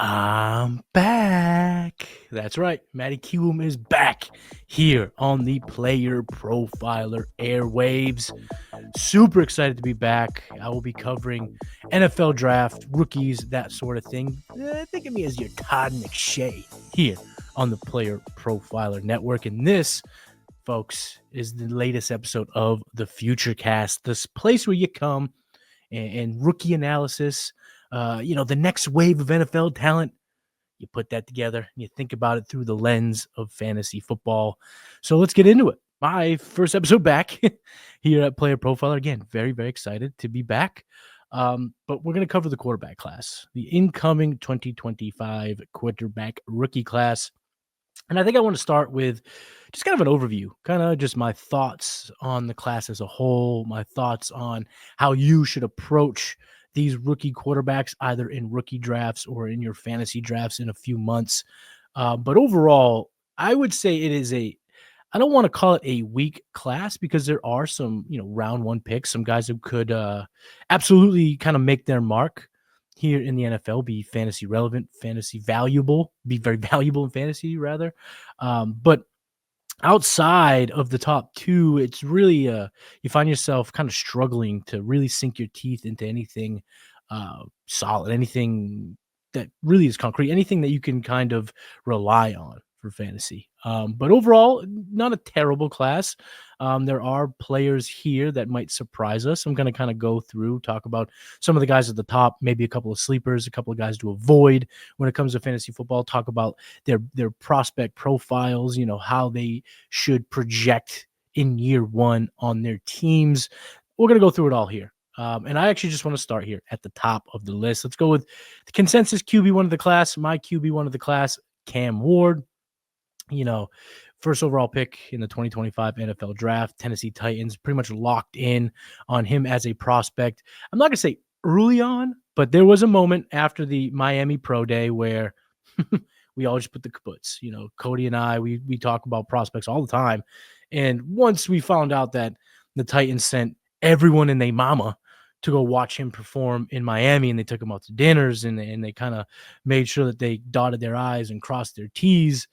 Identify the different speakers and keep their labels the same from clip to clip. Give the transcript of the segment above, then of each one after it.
Speaker 1: I'm back. That's right. Matty Kiwoom is back here on the Player Profiler airwaves. Super excited to be back. I will be covering NFL draft, rookies, that sort of thing. Think of me as your Todd McShay here on the Player Profiler Network. And this, folks, is the latest episode of the Futurecast, this place where you come and rookie analysis, the next wave of NFL talent. You put that together and you think about it through the lens of fantasy football. So let's get into it. My first episode back here at Player Profiler. Again, very, very excited to be back. But we're going to cover the quarterback class, the incoming 2025 quarterback rookie class. And I think I want to start with just kind of an overview, kind of just my thoughts on the class as a whole, my thoughts on how you should approach these rookie quarterbacks, either in rookie drafts or in your fantasy drafts in a few months. But overall, I would say it is I don't want to call it a weak class because there are some, round one picks, some guys who could absolutely kind of make their mark here in the NFL, be fantasy relevant, fantasy valuable, be very valuable in fantasy rather. But outside of the top two, it's really you find yourself kind of struggling to really sink your teeth into anything solid, anything that really is concrete, anything that you can kind of rely on for fantasy. But overall, not a terrible class. There are players here that might surprise us. I'm going to kind of go through, talk about some of the guys at the top, maybe a couple of sleepers, a couple of guys to avoid when it comes to fantasy football, talk about their prospect profiles, how they should project in year one on their teams. We're going to go through it all here. And I actually just want to start here at the top of the list. Let's go with the consensus QB1 of the class. My QB1 of the class, Cam Ward. First overall pick in the 2025 NFL draft, Tennessee Titans, pretty much locked in on him as a prospect. I'm not going to say early on, but there was a moment after the Miami Pro Day where we all just put the kaputs. Cody and I, we talk about prospects all the time. And once we found out that the Titans sent everyone and their mama to go watch him perform in Miami, and they took him out to dinners, and they kind of made sure that they dotted their I's and crossed their T's,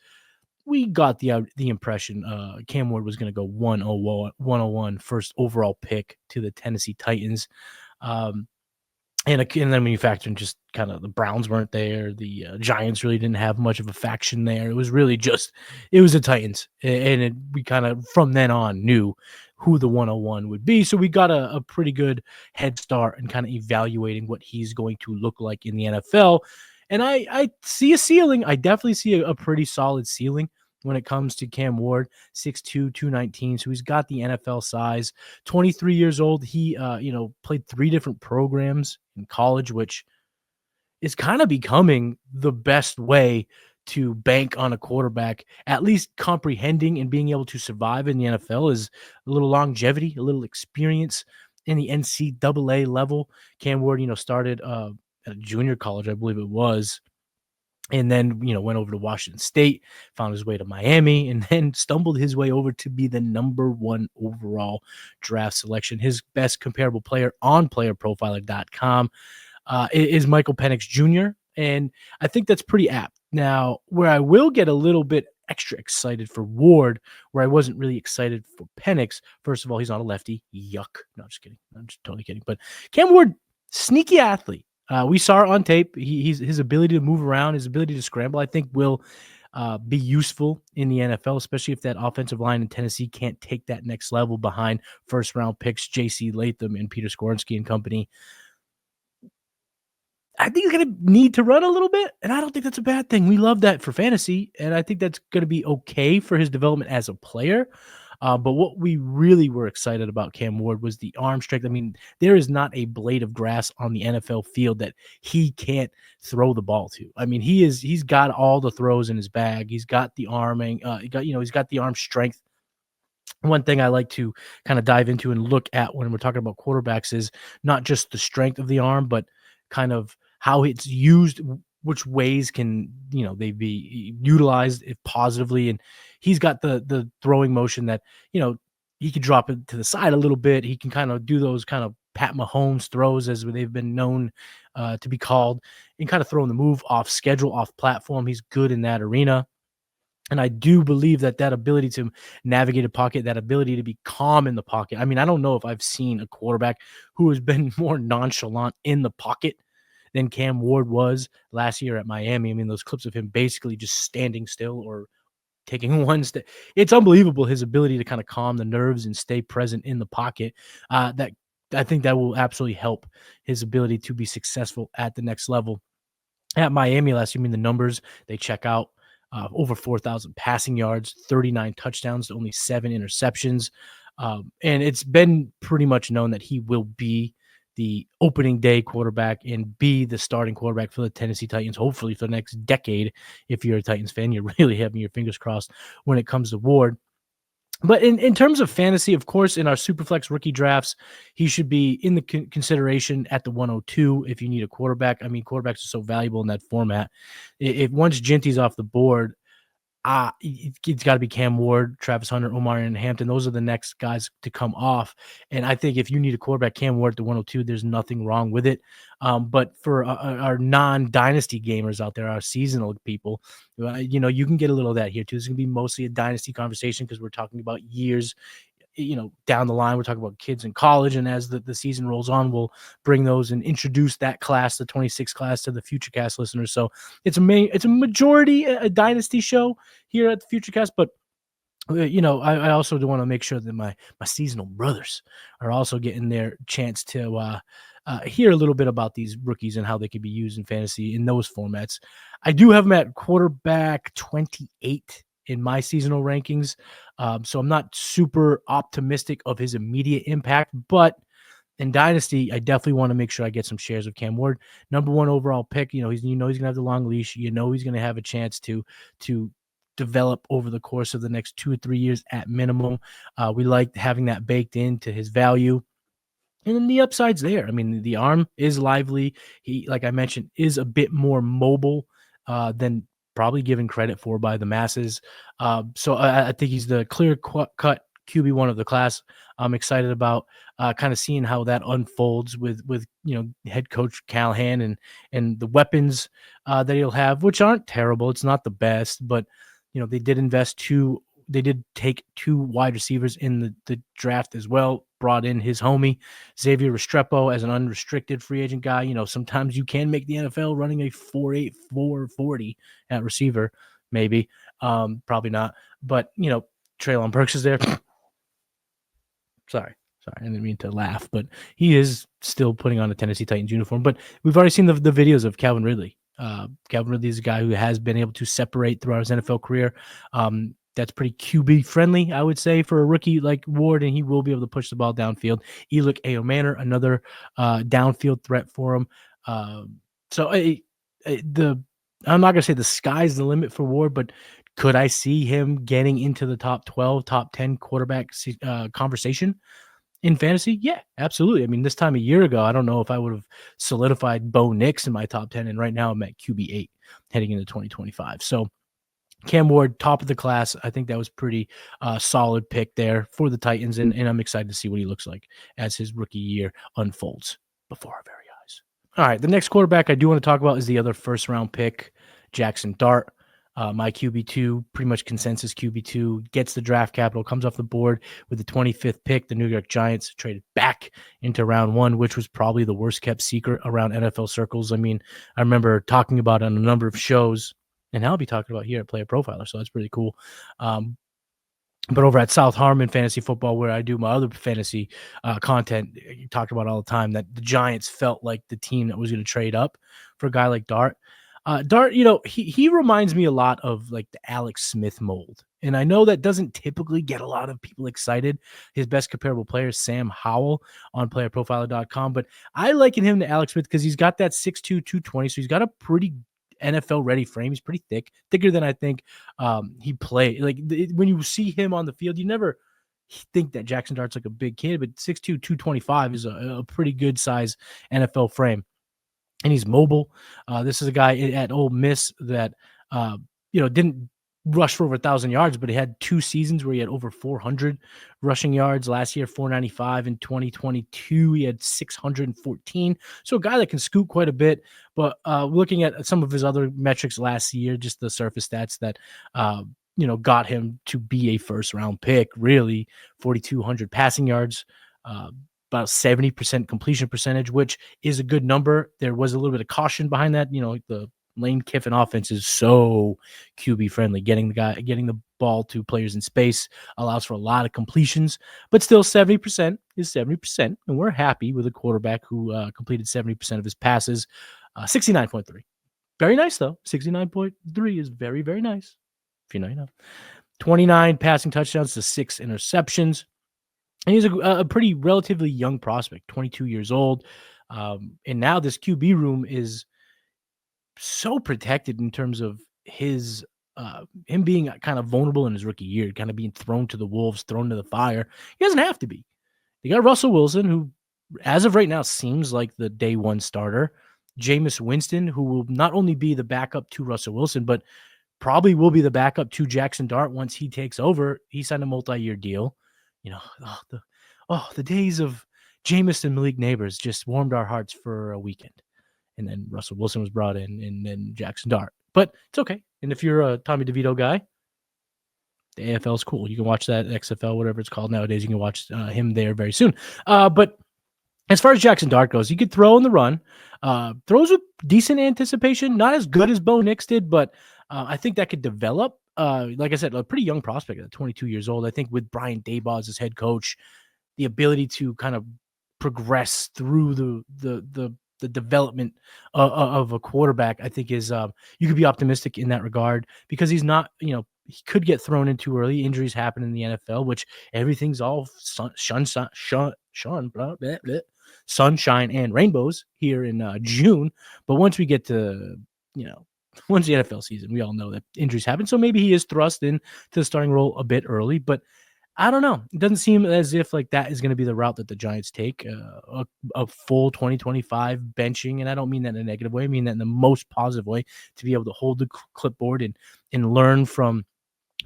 Speaker 1: we got the impression Cam Ward was going to go 101 first overall pick to the Tennessee Titans. And then when you factor in just kind of the Browns weren't there, the Giants really didn't have much of a faction there. It was really it was the Titans. And we kind of from then on knew who the 101 would be. So we got a pretty good head start in kind of evaluating what he's going to look like in the NFL. And I see a ceiling. I definitely see a pretty solid ceiling when it comes to Cam Ward, 6'2", 219. So he's got the NFL size, 23 years old. He, played 3 different programs in college, which is kind of becoming the best way to bank on a quarterback, at least comprehending and being able to survive in the NFL is a little longevity, a little experience in the NCAA level. Cam Ward, started at a junior college, I believe it was, and then, went over to Washington State, found his way to Miami, and then stumbled his way over to be the number 1 overall draft selection. His best comparable player on playerprofiler.com is Michael Penix Jr., and I think that's pretty apt. Now, where I will get a little bit extra excited for Ward, where I wasn't really excited for Penix, first of all, he's not a lefty. Yuck. No, just kidding. I'm just totally kidding. But Cam Ward, sneaky athlete. We saw it on tape. His ability to move around, his ability to scramble, I think will be useful in the NFL, especially if that offensive line in Tennessee can't take that next level behind first-round picks J.C. Latham and Peter Skoronski and company. I think he's going to need to run a little bit, and I don't think that's a bad thing. We love that for fantasy, and I think that's going to be okay for his development as a player. But what we really were excited about Cam Ward was the arm strength. I mean, there is not a blade of grass on the NFL field that he can't throw the ball to. I mean, he's got all the throws in his bag. He's got the arming. He's got the arm strength. One thing I like to kind of dive into and look at when we're talking about quarterbacks is not just the strength of the arm, but kind of how it's used, which ways can, they be utilized if positively. And he's got the throwing motion that, he can drop it to the side a little bit. He can kind of do those kind of Pat Mahomes throws, as they've been known to be called, and kind of throwing the move off schedule, off platform. He's good in that arena. And I do believe that ability to navigate a pocket, that ability to be calm in the pocket. I mean, I don't know if I've seen a quarterback who has been more nonchalant in the pocket than Cam Ward was last year at Miami. I mean, those clips of him basically just standing still or taking one step. It's unbelievable, his ability to kind of calm the nerves and stay present in the pocket. That I think that will absolutely help his ability to be successful at the next level. At Miami last year, I mean, the numbers, they check out. Over 4,000 passing yards, 39 touchdowns to only 7 interceptions. And it's been pretty much known that he will be the opening day quarterback and be the starting quarterback for the Tennessee Titans, hopefully for the next decade. If you're a Titans fan, you're really having your fingers crossed when it comes to Ward. But in terms of fantasy, of course, in our Superflex rookie drafts, he should be in the consideration at the 102 if you need a quarterback. I mean, quarterbacks are so valuable in that format. If once Ginty's off the board, it's got to be Cam Ward, Travis Hunter, Omar, and Hampton. Those are the next guys to come off. And I think if you need a quarterback, Cam Ward at the 102, there's nothing wrong with it. But for our non-dynasty gamers out there, our seasonal people, you can get a little of that here too. It's going to be mostly a dynasty conversation because we're talking about years down the line. We're talking about kids in college, and as the season rolls on, we'll bring those and introduce that class, the 26 class, to the Futurecast listeners. So it's a majority a dynasty show here at the Futurecast, but I also do want to make sure that my seasonal brothers are also getting their chance to hear a little bit about these rookies and how they could be used in fantasy in those formats. I do have them at quarterback 28 in my seasonal rankings. So I'm not super optimistic of his immediate impact, but in Dynasty, I definitely want to make sure I get some shares of Cam Ward. Number 1 overall pick. He's going to have the long leash. He's going to have a chance to develop over the course of the next 2 or 3 years at minimum. We like having that baked into his value. And then the upside's there. I mean, the arm is lively. He, like I mentioned, is a bit more mobile than probably given credit for by the masses. So I think he's the clear-cut QB1 of the class. I'm excited about kind of seeing how that unfolds with head coach Callahan and the weapons that he'll have, which aren't terrible. It's not the best, but they did take 2 wide receivers in the draft as well. Brought in his homie Xavier Restrepo as an unrestricted free agent guy. Sometimes you can make the NFL running a 4.8, 4.40 at receiver, maybe. Probably not. But Treylon Burks is there. Sorry, I didn't mean to laugh, but he is still putting on a Tennessee Titans uniform. But we've already seen the videos of Calvin Ridley. Calvin Ridley is a guy who has been able to separate throughout his NFL career. That's pretty QB friendly, I would say, for a rookie like Ward, and he will be able to push the ball downfield. Elick Ayomanor, another downfield threat for him. So I'm not going to say the sky's the limit for Ward, but could I see him getting into the top 12, top 10 quarterback conversation in fantasy? Yeah, absolutely. I mean, this time a year ago, I don't know if I would have solidified Bo Nix in my top 10, and right now I'm at QB8 heading into 2025. So Cam Ward, top of the class. I think that was pretty solid pick there for the Titans, and I'm excited to see what he looks like as his rookie year unfolds before our very eyes. All right, the next quarterback I do want to talk about is the other first-round pick, Jaxson Dart. My QB2, pretty much consensus QB2, gets the draft capital, comes off the board with the 25th pick. The New York Giants traded back into round 1, which was probably the worst-kept secret around NFL circles. I mean, I remember talking about it on a number of shows, and I'll be talking about here at Player Profiler, so that's pretty cool. But over at South Harmon Fantasy Football, where I do my other fantasy content, you talked about all the time that the Giants felt like the team that was going to trade up for a guy like Dart. Dart, he reminds me a lot of like the Alex Smith mold. And I know that doesn't typically get a lot of people excited. His best comparable player is Sam Howell on playerprofiler.com. But I liken him to Alex Smith because he's got that 6'2", 220. So he's got a pretty NFL-ready frame. He's pretty thicker than I think he played. Like when you see him on the field, you never think that Jaxson Dart's like a big kid, but 6'2", 225 is a pretty good size NFL frame. And he's mobile. This is a guy at Ole Miss that, didn't rushed for over 1,000 yards, but he had 2 seasons where he had over 400 rushing yards. Last year, 495. In 2022, he had 614. So a guy that can scoot quite a bit. But looking at some of his other metrics last year, just the surface stats that got him to be a first-round pick, really, 4,200 passing yards, about 70% completion percentage, which is a good number. There was a little bit of caution behind that. The Lane Kiffin offense is so QB friendly. Getting the ball to players in space allows for a lot of completions, but still 70% is 70%. And we're happy with a quarterback who completed 70% of his passes, 69.3. Very nice, though. 69.3 is very, very nice. If you know, you know. 29 passing touchdowns to 6 interceptions. And he's a pretty relatively young prospect, 22 years old. And now this QB room is so protected in terms of his him being kind of vulnerable in his rookie year, kind of being thrown to the wolves, thrown to the fire. He doesn't have to be. They got Russell Wilson, who, as of right now, seems like the day one starter. Jameis Winston, who will not only be the backup to Russell Wilson, but probably will be the backup to Jaxson Dart once he takes over. He signed a multi-year deal. The days of Jameis and Malik Neighbors just warmed our hearts for a weekend. And then Russell Wilson was brought in, and then Jaxson Dart. But it's okay. And if you're a Tommy DeVito guy, the AFL is cool. You can watch that XFL, whatever it's called nowadays. You can watch him there very soon. But as far as Jaxson Dart goes, he could throw in the run. Throws with decent anticipation. Not as good as Bo Nix did, but I think that could develop. Like I said, a pretty young prospect at 22 years old. I think with Brian Daboll as his head coach, the ability to kind of progress through the development of a quarterback, I think is you could be optimistic in that regard, because he's not, he could get thrown in too early. Injuries happen in the NFL, which everything's all sunshine and rainbows here in June. But once we get to, once the NFL season, we all know that injuries happen. So maybe he is thrust into the starting role a bit early, but I don't know. It doesn't seem as if like that is going to be the route that the Giants take, a full 2025 benching. And I don't mean that in a negative way. I mean that in the most positive way, to be able to hold the clipboard and learn from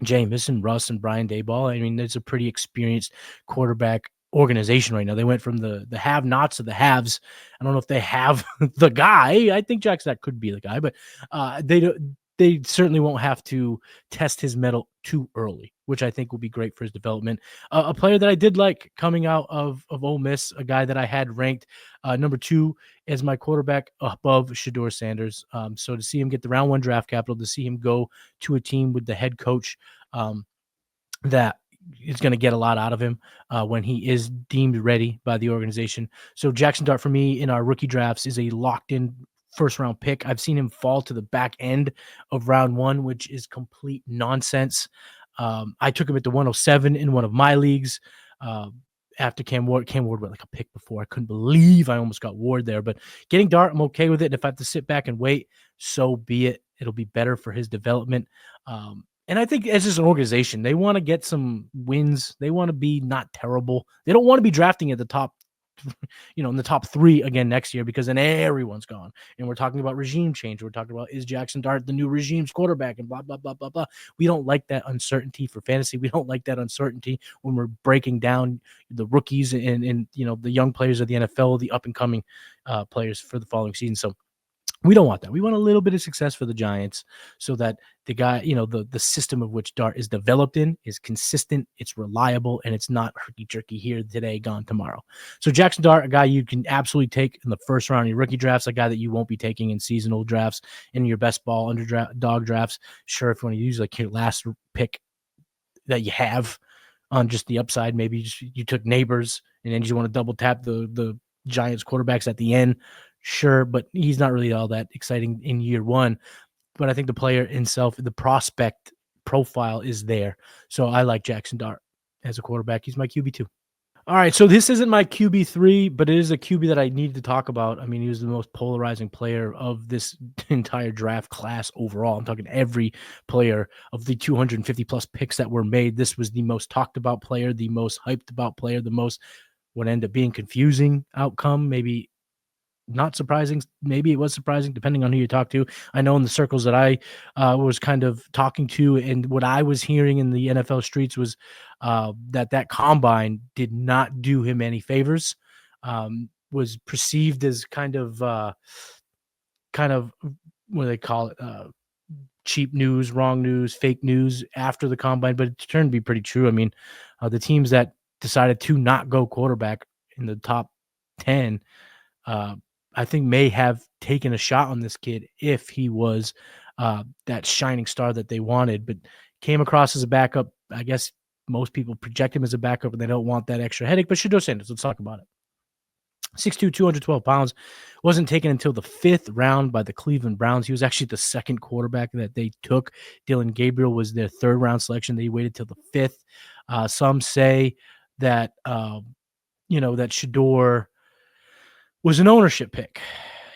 Speaker 1: Jameis and Russ and Brian Daboll. I mean, there's a pretty experienced quarterback organization right now. They went from the have-nots to the haves. I don't know if they have the guy. I think Jackson could be the guy, but they certainly won't have to test his mettle too early, which I think will be great for his development. A player that I did like coming out of Ole Miss, a guy that I had ranked number 2 as my quarterback above Shedeur Sanders. So to see him get the round 1 draft capital, to see him go to a team with the head coach that is going to get a lot out of him when he is deemed ready by the organization. So Jaxson Dart for me in our rookie drafts is a locked-in first-round pick. I've seen him fall to the back end of round 1, which is complete nonsense. I took him at the 107 in one of my leagues after Cam Ward. Cam Ward went like a pick before. I couldn't believe I almost got Ward there. But getting Dart, I'm okay with it. And if I have to sit back and wait, so be it. It'll be better for his development. And I think as just an organization, they want to get some wins. They want to be not terrible. They don't want to be drafting at the top, in the top 3 again next year, because then everyone's gone. And we're talking about regime change. We're talking about, is Jaxson Dart the new regime's quarterback, and blah, blah, blah, blah, blah. We don't like that uncertainty for fantasy. We don't like that uncertainty when we're breaking down the rookies and the young players of the NFL, the up and coming players for the following season. So we don't want that. We want a little bit of success for the Giants so that the guy, the system of which Dart is developed in is consistent, it's reliable, and it's not herky-jerky here today, gone tomorrow. So Jaxson Dart, a guy you can absolutely take in the first round of your rookie drafts, a guy that you won't be taking in seasonal drafts, in your best ball underdog drafts. Sure, if you want to use like your last pick that you have on just the upside, maybe you took Neighbors and then you want to double tap the Giants quarterbacks at the end. Sure, but he's not really all that exciting in year 1. But I think the player himself, the prospect profile is there. So I like Jaxson Dart as a quarterback. He's my QB2. All right, so this isn't my QB3, but it is a QB that I need to talk about. I mean, he was the most polarizing player of this entire draft class overall. I'm talking every player of the 250-plus picks that were made. This was the most talked about player, the most hyped about player, the most what ended up being confusing outcome, maybe not surprising. Maybe it was surprising, depending on who you talk to. I know in the circles that I was kind of talking to, and what I was hearing in the NFL streets was that combine did not do him any favors. Was perceived as kind of what do they call it? Cheap news, wrong news, fake news after the combine, but it turned to be pretty true. I mean, the teams that decided to not go quarterback in the top 10, I think may have taken a shot on this kid if he was that shining star that they wanted, but came across as a backup. I guess most people project him as a backup and they don't want that extra headache, but Shedeur Sanders, let's talk about it. 6'2", 212 pounds, wasn't taken until the 5th round by the Cleveland Browns. He was actually the second quarterback that they took. Dillon Gabriel was their 3rd round selection. They waited till the 5th. Some say that, that Shedeur was an ownership pick.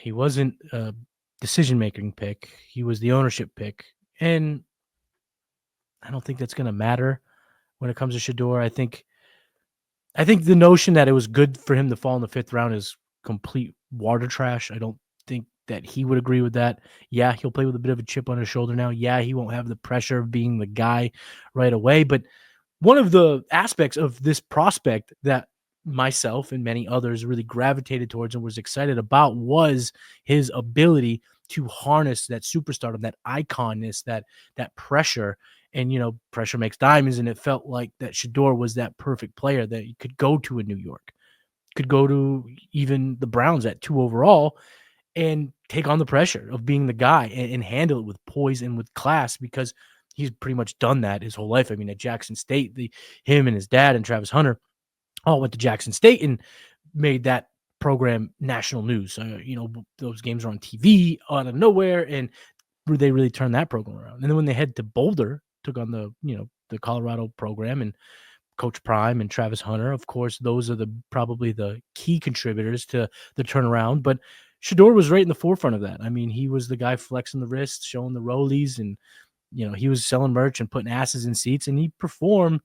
Speaker 1: He wasn't a decision-making pick. He was the ownership pick. And I don't think that's going to matter when it comes to Shedeur. I think the notion that it was good for him to fall in the 5th round is complete water trash. I don't think that he would agree with that. Yeah, he'll play with a bit of a chip on his shoulder now. Yeah, he won't have the pressure of being the guy right away. But one of the aspects of this prospect that myself and many others really gravitated towards and was excited about was his ability to harness that superstardom, that iconness, that pressure. And, pressure makes diamonds. And it felt like that Shedeur was that perfect player that you could go to in New York, could go to even the Browns at 2 overall and take on the pressure of being the guy and handle it with poise and with class, because he's pretty much done that his whole life. I mean, at Jackson State, him and his dad and Travis Hunter all went to Jackson State and made that program national news. Those games are on TV out of nowhere, and they really turned that program around. And then when they head to Boulder, took on the Colorado program, and Coach Prime and Travis Hunter, of course, those are probably the key contributors to the turnaround. But Shedeur was right in the forefront of that. I mean, he was the guy flexing the wrists, showing the rollies, and he was selling merch and putting asses in seats, and he performed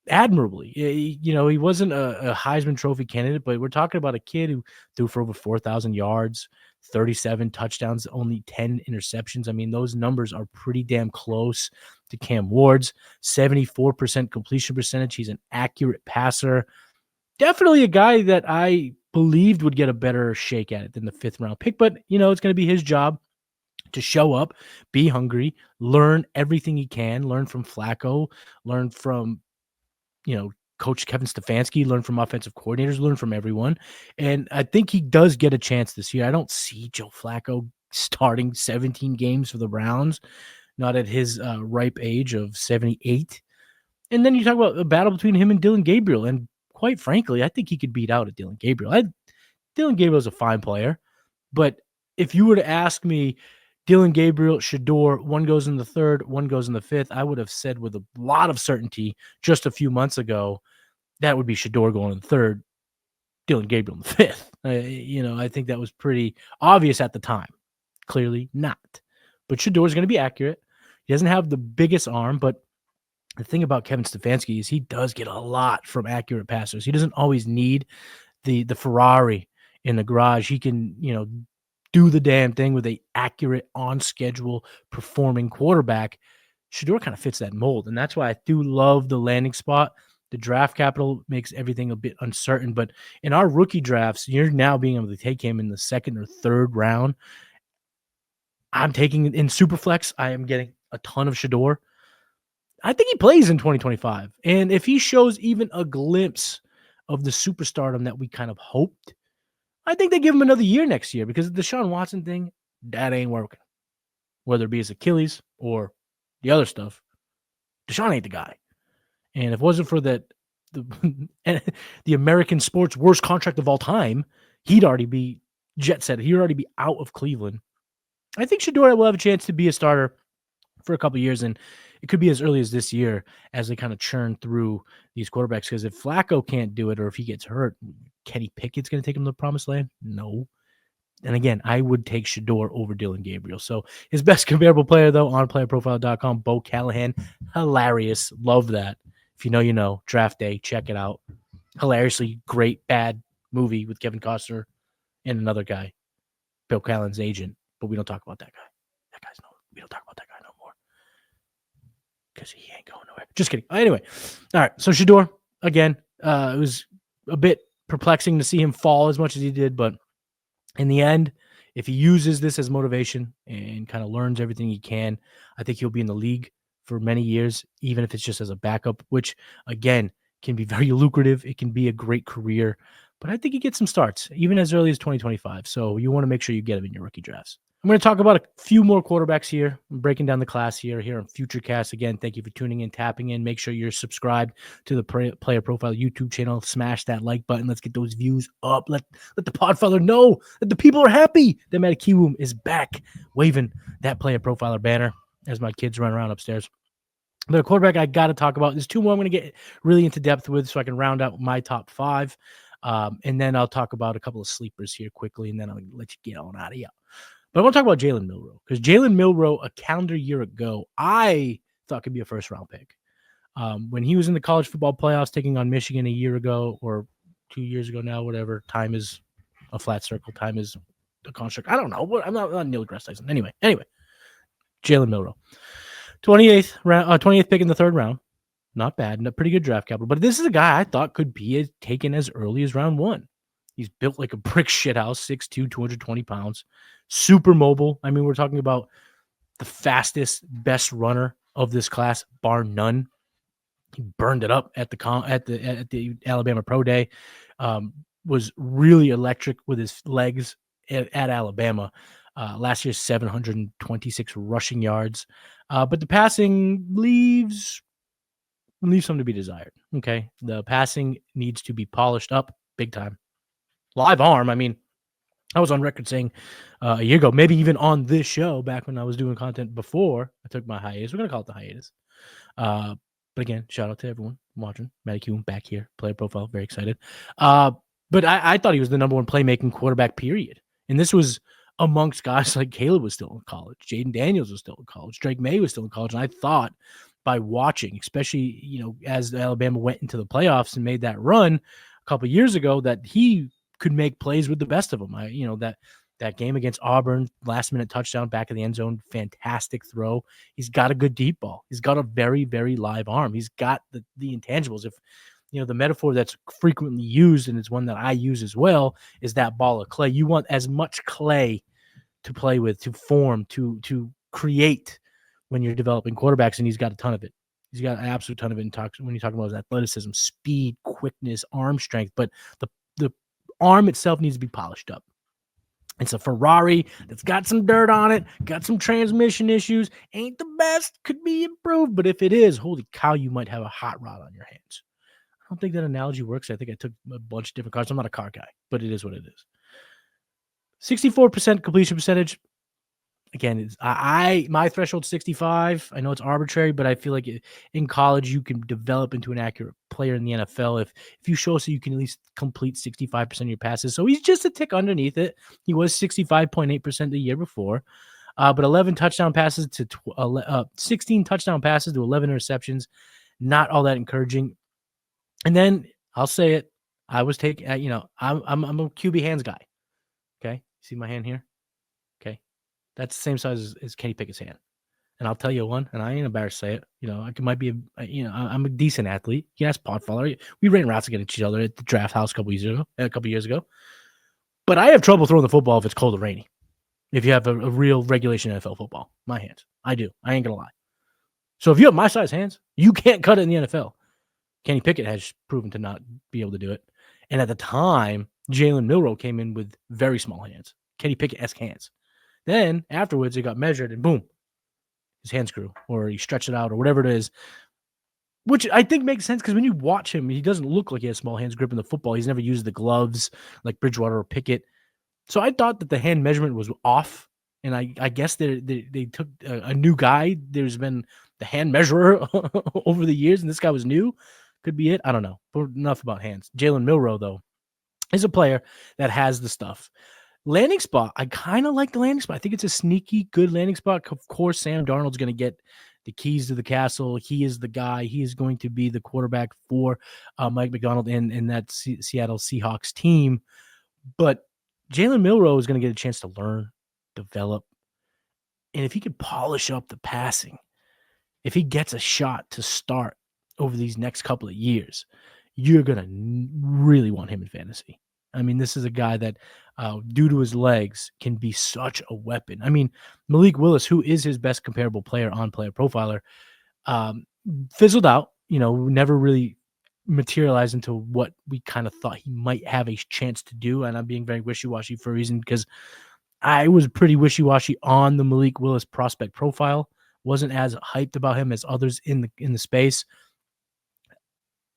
Speaker 1: admirably. He wasn't a Heisman Trophy candidate, but we're talking about a kid who threw for over 4,000 yards, 37 touchdowns, only 10 interceptions. I mean, those numbers are pretty damn close to Cam Ward's. 74% completion percentage. He's an accurate passer. Definitely a guy that I believed would get a better shake at it than the 5th round pick, but it's going to be his job to show up, be hungry, learn everything he can, learn from Flacco, learn from Coach Kevin Stefanski, learn from offensive coordinators, learn from everyone. And I think he does get a chance this year. I don't see Joe Flacco starting 17 games for the Browns, not at his ripe age of 78. And then you talk about a battle between him and Dillon Gabriel. And quite frankly, I think he could beat out a Dillon Gabriel. Dillon Gabriel is a fine player. But if you were to ask me, Dillon Gabriel, Shedeur, one goes in the 3rd, one goes in the 5th, I would have said with a lot of certainty just a few months ago that would be Shedeur going in the 3rd, Dillon Gabriel in the 5th. I think that was pretty obvious at the time. Clearly not. But Shedeur is going to be accurate. He doesn't have the biggest arm, but the thing about Kevin Stefanski is he does get a lot from accurate passers. He doesn't always need the Ferrari in the garage. He can, do the damn thing with a accurate, on-schedule, performing quarterback. Shedeur kind of fits that mold, and that's why I do love the landing spot. The draft capital makes everything a bit uncertain, but in our rookie drafts, you're now being able to take him in the 2nd or 3rd round. I'm taking in Superflex. I am getting a ton of Shedeur. I think he plays in 2025, and if he shows even a glimpse of the superstardom that we kind of hoped, I think they give him another year next year, because the Deshaun Watson thing, that ain't working. Whether it be his Achilles or the other stuff, Deshaun ain't the guy. And if it wasn't for the American sports worst contract of all time, he'd already be jet set. He'd already be out of Cleveland. I think Shedeur will have a chance to be a starter for a couple of years, and it could be as early as this year as they kind of churn through these quarterbacks. Because if Flacco can't do it, or if he gets hurt, Kenny Pickett's going to take him to the promised land? No. And again, I would take Shedeur over Dillon Gabriel. So his best comparable player, though, on playerprofile.com, Bo Callahan. Hilarious. Love that. If you know, you know. Draft day. Check it out. Hilariously great, bad movie with Kevin Costner. and another guy, Bill Callen's agent, but we don't talk about that guy. We don't talk about that guy no more because he ain't going nowhere. Just kidding. Anyway, all right. So Shedeur, again, it was a bit perplexing to see him fall as much as he did, but in the end, if he uses this as motivation and kind of learns everything he can, I think he'll be in the league for many years, even if it's just as a backup, which again can be very lucrative. It can be a great career, but I think he gets some starts even as early as 2025. So you want to make sure you get him in your rookie drafts. I'm going to talk about a few more quarterbacks here. I'm breaking down the class here on Futurecast. Again, thank you for tuning in, tapping in. Make sure you're subscribed to the Player Profile YouTube channel. Smash that like button. Let's get those views up. Let the Podfather know that the people are happy that Matty Kiwoom is back, waving that Player Profiler banner as my kids run around upstairs. But a quarterback I got to talk about. There's two more I'm going to get really into depth with so I can round out my top 5. And then I'll talk about a couple of sleepers here quickly, and then I'll let you get on out of here. But I want to talk about Jalen Milroe because Jalen Milroe, a calendar year ago, I thought could be a first-round pick. When he was in the college football playoffs taking on Michigan a year ago or 2 years ago now, whatever, time is a flat circle. Time is a construct. I don't know. I'm not Neil deGrasse Tyson. Anyway, Jalen Milroe. 28th pick in the 3rd round. Not bad. A pretty good draft capital. But this is a guy I thought could be taken as early as round 1. He's built like a brick shithouse, 6'2", 220 pounds, super mobile. I mean, we're talking about the fastest, best runner of this class, bar none. He burned it up at the Alabama Pro Day. Was really electric with his legs at Alabama. Last year, 726 rushing yards. But the passing leaves something to be desired. Okay. The passing needs to be polished up big time. Live arm. I mean, I was on record saying a year ago, maybe even on this show back when I was doing content before I took my hiatus. We're going to call it the hiatus. But again, shout out to everyone watching. Matty Kiwoom back here. Player profile. Very excited. But I thought he was the number 1 playmaking quarterback, period. And this was amongst guys like Caleb was still in college. Jaden Daniels was still in college. Drake May was still in college. And I thought by watching, especially, as Alabama went into the playoffs and made that run a couple of years ago, that he could make plays with the best of them. That game against Auburn, last minute touchdown back of the end zone, fantastic throw. He's got a good deep ball. He's got a very, very live arm. He's got the intangibles. If the metaphor that's frequently used, and it's one that I use as well, is that ball of clay. You want as much clay to play with, to form, to create when you're developing quarterbacks, and he's got a ton of it. He's got an absolute ton of it when you talk about his athleticism, speed, quickness, arm strength, but the arm itself needs to be polished up. It's a Ferrari that's got some dirt on it, got some transmission issues, ain't the best, could be improved, but if it is, holy cow, you might have a hot rod on your hands. I don't think that analogy works. I think I took a bunch of different cars. I'm not a car guy, but it is what it is. 64% completion percentage. Again, my threshold's 65. I know it's arbitrary, but I feel like in college you can develop into an accurate player in the NFL if you show so you can at least complete 65% of your passes. So he's just a tick underneath it. He was 65.8% the year before, but 11 touchdown passes to 16 touchdown passes to 11 interceptions. Not all that encouraging. And then I'll say it. I was taking, I'm a QB hands guy. Okay, see my hand here. That's the same size as Kenny Pickett's hand. And I'll tell you one, and I ain't embarrassed to say it. I might be I'm a decent athlete. You can ask Podfather. We ran routes against each other at the draft house a couple years ago. But I have trouble throwing the football if it's cold or rainy. If you have a real regulation NFL football, my hands. I do. I ain't going to lie. So if you have my size hands, you can't cut it in the NFL. Kenny Pickett has proven to not be able to do it. And at the time, Jalen Milroe came in with very small hands. Kenny Pickett-esque hands. Then afterwards, it got measured and boom, his hands grew, or he stretched it out, or whatever it is, which I think makes sense because when you watch him, he doesn't look like he has small hands gripping the football. He's never used the gloves like Bridgewater or Pickett. So I thought that the hand measurement was off, and I guess they took a new guy. There's been the hand measurer over the years, and this guy was new. Could be it. I don't know. But enough about hands. Jalen Milroe, though, is a player that has the stuff. Landing spot, I kind of like the landing spot. I think it's a sneaky, good landing spot. Of course, Sam Darnold's going to get the keys to the castle. He is the guy. He is going to be the quarterback for Mike McDonald and that Seattle Seahawks team. But Jalen Milroe is going to get a chance to learn, develop, and if he could polish up the passing, if he gets a shot to start over these next couple of years, you're going to really want him in fantasy. I mean, this is a guy that, due to his legs, can be such a weapon. I mean, Malik Willis, who is his best comparable player on Player Profiler, fizzled out, never really materialized into what we kind of thought he might have a chance to do. And I'm being very wishy-washy for a reason, because I was pretty wishy-washy on the Malik Willis prospect profile. Wasn't as hyped about him as others in the space.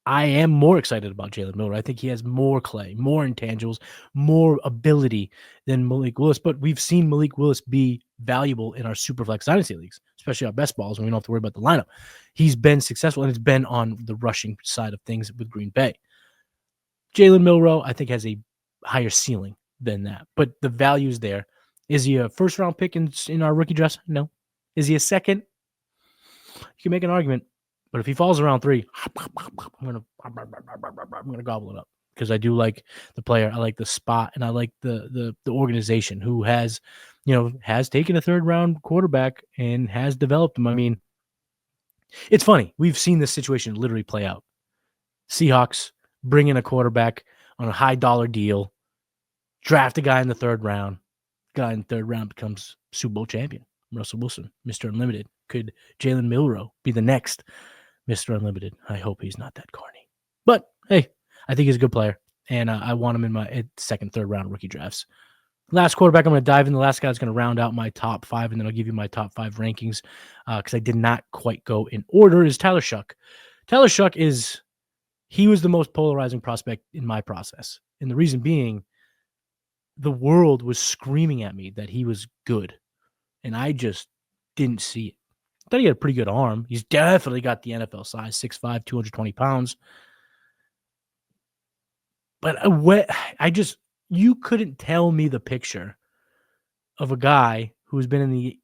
Speaker 1: I am more excited about Jalen Milroe. I think he has more clay, more intangibles, more ability than Malik Willis. But we've seen Malik Willis be valuable in our superflex dynasty leagues, especially our best balls, when we don't have to worry about the lineup. He's been successful, and it's been on the rushing side of things with Green Bay. Jalen Milroe, I think, has a higher ceiling than that, but the value is there. Is he a first-round pick in our rookie dress? No. Is he a second? You can make an argument. But if he falls around 3, I'm gonna gobble it up, because I do like the player. I like the spot, and I like the organization who has taken a third-round quarterback and has developed him. I mean, it's funny. We've seen this situation literally play out. Seahawks bring in a quarterback on a high-dollar deal, draft a guy in the third round. Guy in the third round becomes Super Bowl champion. Russell Wilson, Mr. Unlimited. Could Jalen Milroe be the next Mr. Unlimited? I hope he's not that corny. But, hey, I think he's a good player, and I want him in my second, third round rookie drafts. Last quarterback I'm going to dive in. The last guy is going to round out my top 5, and then I'll give you my top 5 rankings, because I did not quite go in order, is Tyler Shough. Tyler Shough he was the most polarizing prospect in my process. And the reason being, the world was screaming at me that he was good, and I just didn't see it. I thought he had a pretty good arm. He's definitely got the NFL size, 6'5", 220 pounds. But you couldn't tell me the picture of a guy who's been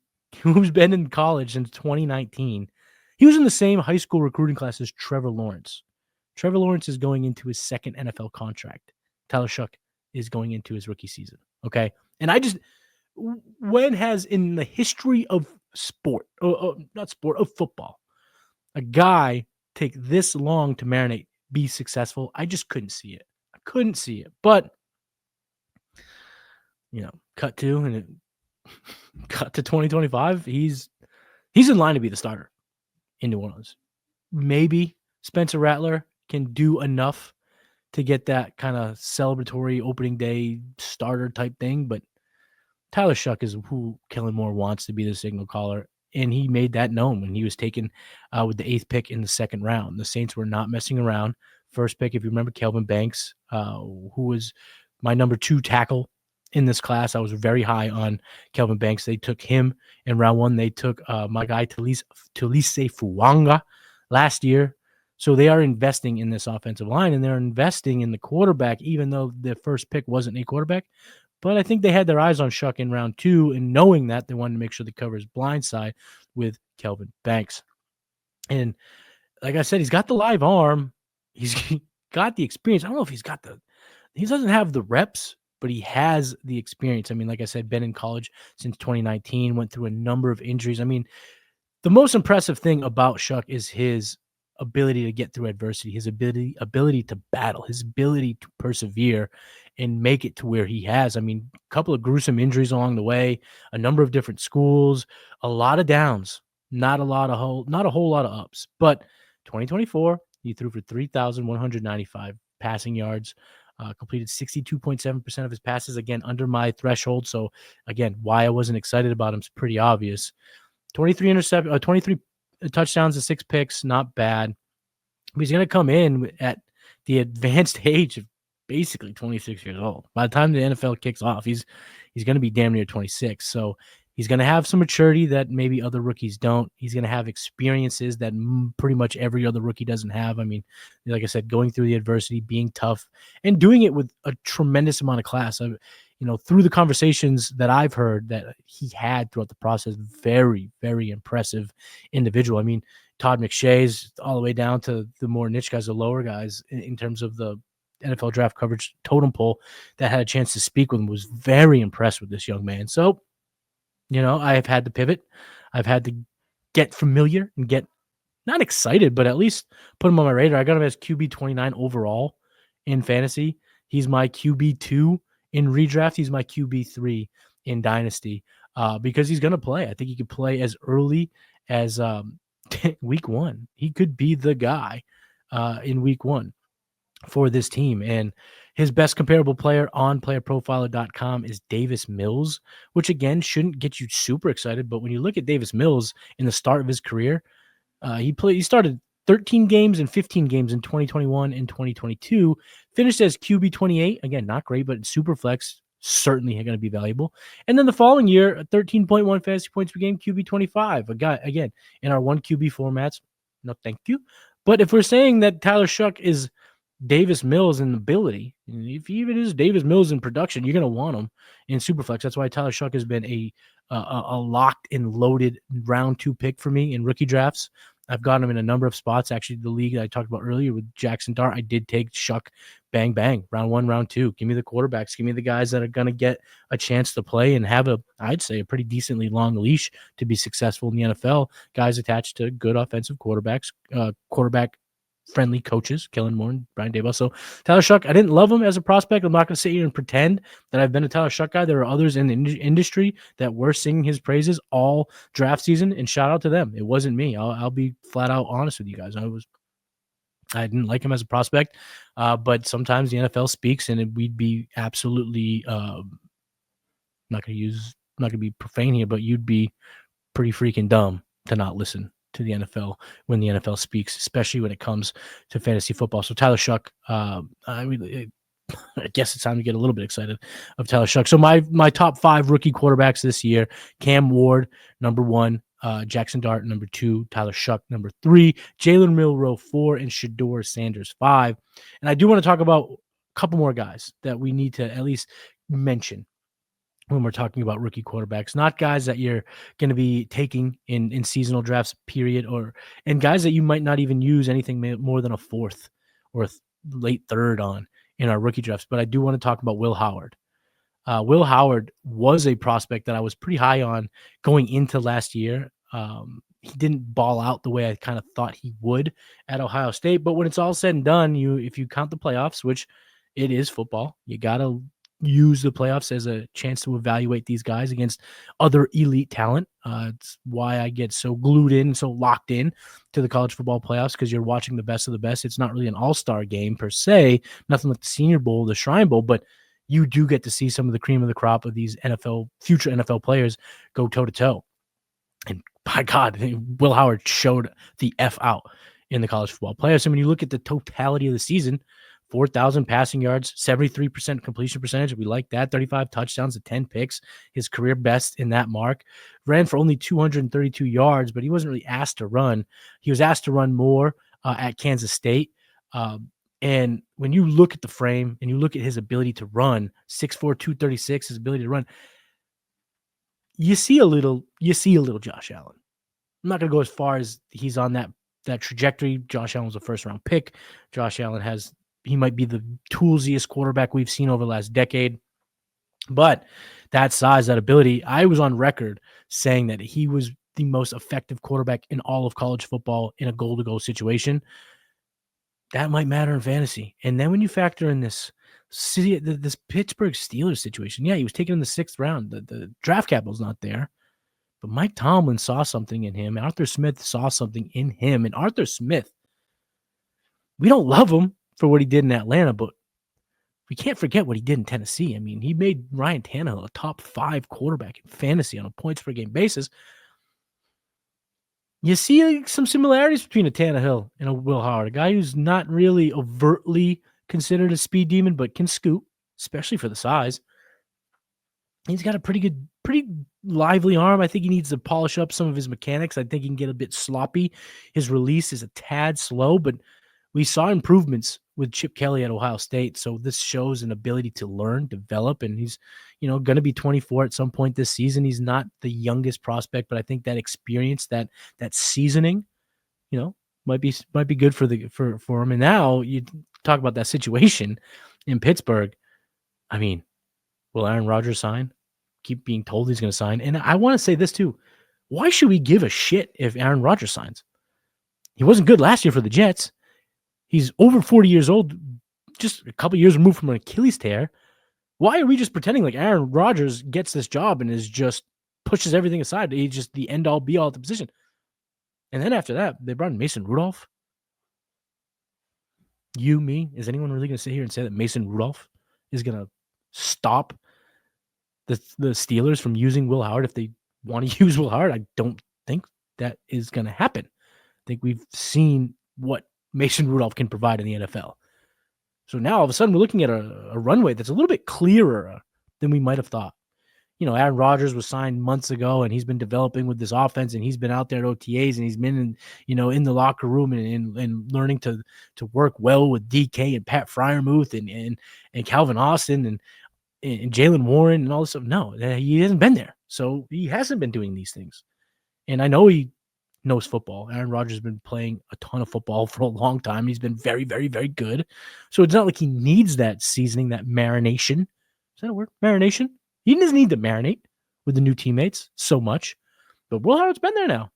Speaker 1: in college since 2019. He was in the same high school recruiting class as Trevor Lawrence. Trevor Lawrence is going into his second NFL contract. Tyler Shough is going into his rookie season. Okay. And when has in the history of sport, of football, a guy take this long to marinate, be successful? I just couldn't see it. I couldn't see it. But, cut to 2025, he's in line to be the starter in New Orleans. Maybe Spencer Rattler can do enough to get that kind of celebratory opening day starter type thing, but Tyler Shough is who Kellen Moore wants to be the signal caller, and he made that known when he was taken with the 8th pick in the second round. The Saints were not messing around. First pick, if you remember, Kelvin Banks, who was my number 2 tackle in this class. I was very high on Kelvin Banks. They took him in round 1. They took my guy Talise Fuanga last year. So they are investing in this offensive line, and they're investing in the quarterback, even though their first pick wasn't a quarterback. But I think they had their eyes on Shough in round 2, and knowing that, they wanted to make sure they cover his blind side with Kelvin Banks. And like I said, he's got the live arm. He's got the experience. I don't know if he doesn't have the reps, but he has the experience. I mean, like I said, been in college since 2019, went through a number of injuries. I mean, the most impressive thing about Shough is his ability to get through adversity, his ability to battle, his ability to persevere and make it to where he has. I mean, a couple of gruesome injuries along the way, a number of different schools, a lot of downs, not a whole lot of ups. But 2024, he threw for 3,195 passing yards, completed 62.7% of his passes, again, under my threshold. So again, why I wasn't excited about him is pretty obvious. 23 touchdowns and 6 picks, not bad. But he's going to come in at the advanced age of basically 26 years old. By the time the NFL kicks off, he's going to be damn near 26. So he's going to have some maturity that maybe other rookies don't. He's going to have experiences that pretty much every other rookie doesn't have. I mean, like I said, going through the adversity, being tough, and doing it with a tremendous amount of class. Through the conversations that I've heard that he had throughout the process, very, very impressive individual. I mean, Todd McShay's all the way down to the more niche guys, the lower guys in terms of the NFL draft coverage totem pole that had a chance to speak with him was very impressed with this young man. So, I have had to pivot. I've had to get familiar and get not excited, but at least put him on my radar. I got him as QB 29 overall in fantasy. He's my QB 2 in redraft. He's my QB 3 in Dynasty because he's going to play. I think he could play as early as week 1. He could be the guy in week 1 for this team. And his best comparable player on playerprofiler.com is Davis Mills, which again shouldn't get you super excited. But when you look at Davis Mills in the start of his career, he started 13 games and 15 games in 2021 and 2022, finished as QB 28. Again, not great, but superflex, certainly going to be valuable. And then the following year, 13.1 fantasy points per game, QB 25. A guy, again, in our 1 QB formats, no thank you. But if we're saying that Tyler Shough is Davis Mills in ability, if he even is Davis Mills in production, you're going to want him in superflex. That's why Tyler Shough has been a locked and loaded round 2 pick for me in rookie drafts. I've gotten him in a number of spots. Actually, the league that I talked about earlier with Jaxson Dart, I did take Shough, bang, bang, round 1, round 2. Give me the quarterbacks. Give me the guys that are going to get a chance to play and have I'd say, a pretty decently long leash to be successful in the NFL. Guys attached to good offensive quarterbacks, quarterback-friendly coaches, Kellen Moore and Brian Daboll. So Tyler Shough, I didn't love him as a prospect. I'm not going to sit here and pretend that I've been a Tyler Shough guy. There are others in the industry that were singing his praises all draft season, and shout out to them. It wasn't me. I'll be flat out honest with you guys. I didn't like him as a prospect, but sometimes the NFL speaks, and we'd be absolutely not going to be profane here, but you'd be pretty freaking dumb to not listen to the NFL when the NFL speaks, especially when it comes to fantasy football. So Tyler Shough, I guess it's time to get a little bit excited of Tyler Shough. So my top 5 rookie quarterbacks this year: Cam Ward, number 1, Jaxson Dart, number 2, Tyler Shough, number 3, Jalen Milroe, 4, and Shedeur Sanders, 5. And I do want to talk about a couple more guys that we need to at least mention when we're talking about rookie quarterbacks, not guys that you're going to be taking in seasonal drafts, period, and guys that you might not even use anything more than a 4th or late 3rd on in our rookie drafts. But I do want to talk about Will Howard. Will Howard was a prospect that I was pretty high on going into last year. He didn't ball out the way I kind of thought he would at Ohio State. But when it's all said and done, if you count the playoffs, which it is football, you got to use the playoffs as a chance to evaluate these guys against other elite talent. It's why I get so glued in, so locked in to the college football playoffs, because you're watching the best of the best. It's not really an all-star game per se, nothing like the Senior Bowl, the Shrine Bowl, but you do get to see some of the cream of the crop of these future NFL players go toe-to-toe. And by God, Will Howard showed the F out in the college football playoffs. And when you look at the totality of the season, 4,000 passing yards, 73% completion percentage. We like that. 35 touchdowns to 10 picks. His career best in that mark. Ran for only 232 yards, but he wasn't really asked to run. He was asked to run more at Kansas State. And when you look at the frame and you look at his ability to run, 6'4", 236, his ability to run, you see a little Josh Allen. I'm not going to go as far as he's on that trajectory. Josh Allen was a first-round pick. Josh Allen he might be the toolsiest quarterback we've seen over the last decade. But that size, that ability, I was on record saying that he was the most effective quarterback in all of college football in a goal-to-goal situation. That might matter in fantasy. And then when you factor in this Pittsburgh Steelers situation, yeah, he was taken in the 6th round. The draft capital's not there. But Mike Tomlin saw something in him. Arthur Smith saw something in him. And Arthur Smith, we don't love him for what he did in Atlanta, but we can't forget what he did in Tennessee. I mean, he made Ryan Tannehill a top 5 quarterback in fantasy on a points per game basis. You see some similarities between a Tannehill and a Will Howard, a guy who's not really overtly considered a speed demon, but can scoot, especially for the size. He's got a pretty lively arm. I think he needs to polish up some of his mechanics. I think he can get a bit sloppy. His release is a tad slow, but we saw improvements with Chip Kelly at Ohio State. So this shows an ability to learn, develop, and he's, going to be 24 at some point this season. He's not the youngest prospect, but I think that experience, that seasoning, might be good for him. And now you talk about that situation in Pittsburgh. I mean, will Aaron Rodgers sign? Keep being told he's going to sign. And I want to say this too. Why should we give a shit if Aaron Rodgers signs? He wasn't good last year for the Jets. He's over 40 years old, just a couple years removed from an Achilles tear. Why are we just pretending like Aaron Rodgers gets this job and is just pushes everything aside? He's just the end-all, be-all at the position. And then after that, they brought in Mason Rudolph. Me? Is anyone really going to sit here and say that Mason Rudolph is going to stop the Steelers from using Will Howard if they want to use Will Howard? I don't think that is going to happen. I think we've seen what Mason Rudolph can provide in the NFL. So now all of a sudden we're looking at a runway that's a little bit clearer than we might have thought. Aaron Rodgers was signed months ago, and he's been developing with this offense, and he's been out there at OTAs, and he's been in the locker room and learning to work well with DK and Pat Freiermuth and Calvin Austin and Jalen Warren and all this stuff. No, he hasn't been there. So he hasn't been doing these things. And I know he knows football. Aaron Rodgers has been playing a ton of football for a long time. He's been very, very, very good. So it's not like he needs that seasoning, that marination. Is that a word? Marination? He doesn't need to marinate with the new teammates so much. But Will Howard's been there now.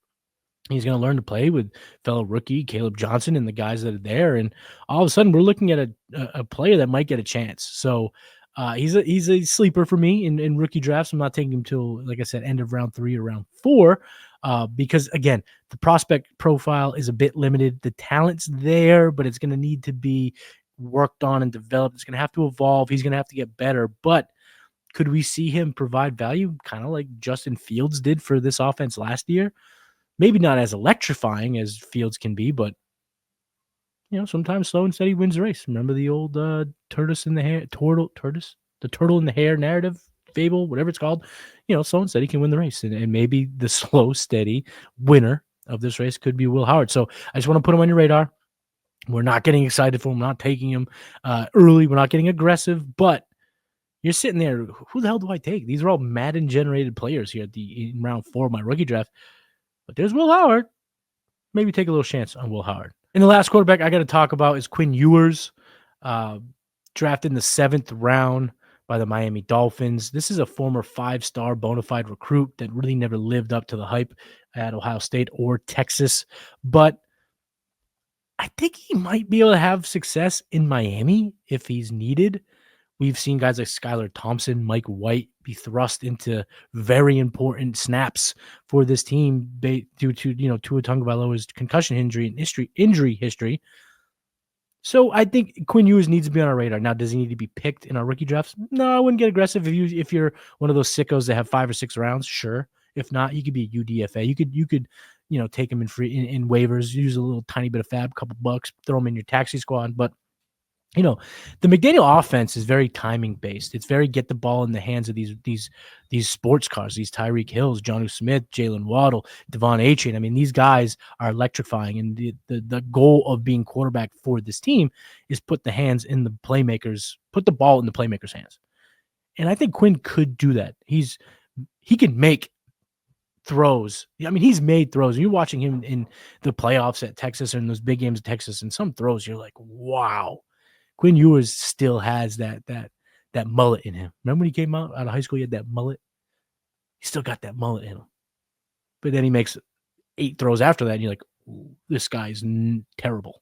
Speaker 1: He's going to learn to play with fellow rookie Caleb Johnson and the guys that are there. And all of a sudden, we're looking at a player that might get a chance. So he's a sleeper for me in rookie drafts. I'm not taking him till, like I said, end of round 3 or round 4. Because, again, the prospect profile is a bit limited. The talent's there, but it's going to need to be worked on and developed. It's going to have to evolve. He's going to have to get better. But could we see him provide value kind of like Justin Fields did for this offense last year? Maybe not as electrifying as Fields can be, but, sometimes slow and steady wins the race. Remember the old tortoise in the hair, the turtle in the hair narrative, fable, whatever it's called? Slow and steady can win the race. And maybe the slow, steady winner of this race could be Will Howard. So I just want to put him on your radar. We're not getting excited for him. We're not taking him early. We're not getting aggressive, but you're sitting there. Who the hell do I take? These are all Madden-generated players here in round 4 of my rookie draft. But there's Will Howard. Maybe take a little chance on Will Howard. And the last quarterback I got to talk about is Quinn Ewers, drafted in the 7th round by the Miami Dolphins. This is a former 5-star bona fide recruit that really never lived up to the hype at Ohio State or Texas. But I think he might be able to have success in Miami if he's needed. We've seen guys like Skylar Thompson, Mike White be thrust into very important snaps for this team due to, Tua Tagovailoa's concussion injury and injury history. So I think Quinn Ewers needs to be on our radar. Now, does he need to be picked in our rookie drafts? No, I wouldn't get aggressive. If you're one of those sickos that have 5 or 6 rounds, sure. If not, you could be a UDFA. You could take him in waivers, use a little tiny bit of fab, couple bucks, throw him in your taxi squad. But the McDaniel offense is very timing based. It's very get the ball in the hands of these sports cars, these Tyreek Hills, Jonnu Smith, Jalen Waddle, Devon Achane. I mean, these guys are electrifying, and the goal of being quarterback for this team is put the ball in the playmakers' hands. And I think Quinn could do that. He can make throws. I mean, he's made throws. You're watching him in the playoffs at Texas or in those big games at Texas, and some throws you're like, wow. Quinn Ewers still has that mullet in him. Remember when he came out of high school, he had that mullet? He still got that mullet in him. But then he makes 8 throws after that, and you're like, this guy's terrible.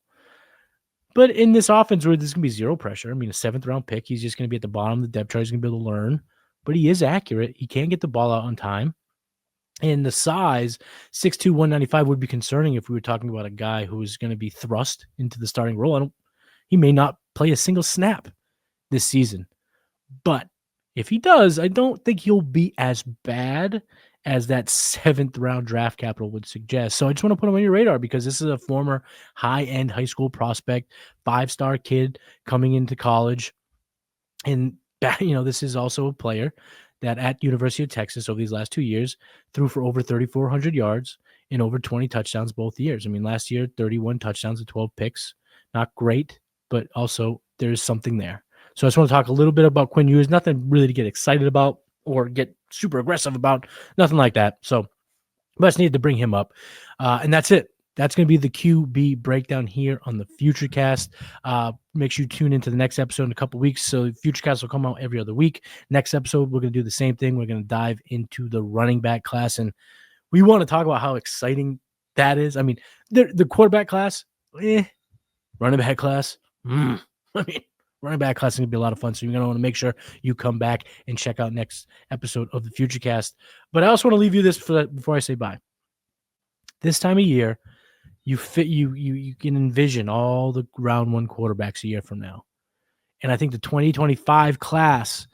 Speaker 1: But in this offense where there's going to be zero pressure, I mean, a 7th round pick, he's just going to be at the bottom of the depth chart. He's going to be able to learn. But he is accurate. He can get the ball out on time. And the size, 6'2", 195, would be concerning if we were talking about a guy who is going to be thrust into the starting role. He may not play a single snap this season. But if he does, I don't think he'll be as bad as that 7th round draft capital would suggest. So I just want to put him on your radar because this is a former high-end high school prospect, 5-star kid coming into college. And, this is also a player that at University of Texas over these last 2 years threw for over 3,400 yards and over 20 touchdowns both years. I mean, last year, 31 touchdowns and 12 picks. Not great, but also there's something there. So I just want to talk a little bit about Quinn Ewers. Nothing really to get excited about or get super aggressive about. Nothing like that. So I just needed to bring him up. And that's it. that's going to be the QB breakdown here on the Futurecast. Make sure you tune into the next episode in a couple weeks. So Futurecast will come out every other week. Next episode, we're going to do the same thing. We're going to dive into the running back class, and we want to talk about how exciting that is. I mean, the quarterback class, running back class, running back class is going to be a lot of fun. So you're going to want to make sure you come back and check out next episode of the Futurecast. But I also want to leave you this before I say bye. This time of year, you can envision all the round one quarterbacks a year from now. And I think the 2025 class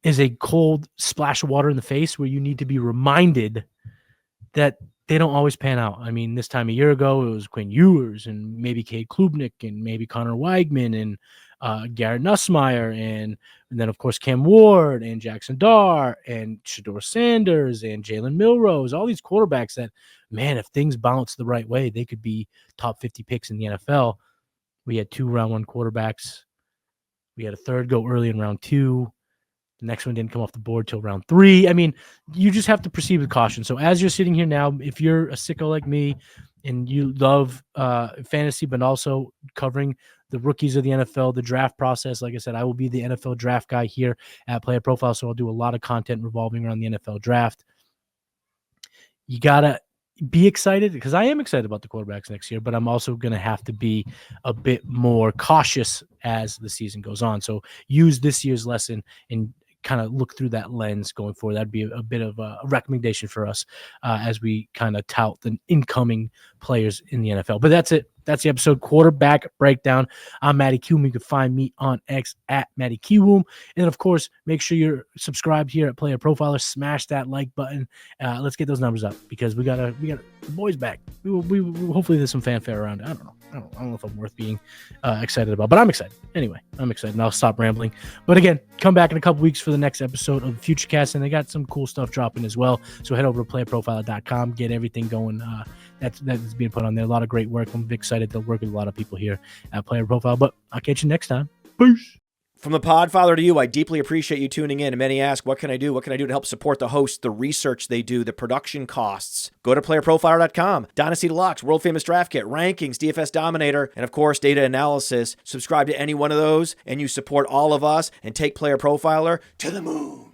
Speaker 1: is a cold splash of water in the face where you need to be reminded that they don't always pan out. I mean, this time a year ago, it was Quinn Ewers and maybe Cade Klubnik and maybe Connor Weigman and Garrett Nussmeier and then, of course, Cam Ward and Jaxson Dart and Shedeur Sanders and Jalen Milroe. All these quarterbacks that, man, if things bounce the right way, they could be top 50 picks in the NFL. We had 2 round 1 quarterbacks. We had a third go early in round 2. The next one didn't come off the board till round 3. I mean, you just have to proceed with caution. So as you're sitting here now, if you're a sicko like me and you love fantasy, but also covering the rookies of the NFL, the draft process, like I said, I will be the NFL draft guy here at Player Profile. So I'll do a lot of content revolving around the NFL draft. You got to be excited because I am excited about the quarterbacks next year, but I'm also going to have to be a bit more cautious as the season goes on. So use this year's lesson and kind of look through that lens going forward. That'd be a bit of a recommendation for us as we kind of tout the incoming players in the NFL. But that's it. That's the episode quarterback breakdown. I'm Matty Kiwoom. You can find me on X at Matty Kiwoom. And of course, make sure you're subscribed here at Player Profiler. Smash that like button. Let's get those numbers up because we got the boys back. We hopefully there's some fanfare around it. I don't know if I'm worth being excited about, but I'm excited. Anyway, I'm excited, and I'll stop rambling. But again, come back in a couple weeks for the next episode of the Futurecast, and they got some cool stuff dropping as well. So head over to playerprofiler.com, get everything going. That's being put on there. A lot of great work. I'm excited to work with a lot of people here at Player Profile. But I'll catch you next time. Peace.
Speaker 2: From the Podfather to you, I deeply appreciate you tuning in. And many ask, what can I do? What can I do to help support the hosts, the research they do, the production costs? Go to playerprofiler.com, Dynasty Deluxe, World Famous Draft Kit, Rankings, DFS Dominator, and of course, data analysis. Subscribe to any one of those, and you support all of us and take Player Profiler to the moon.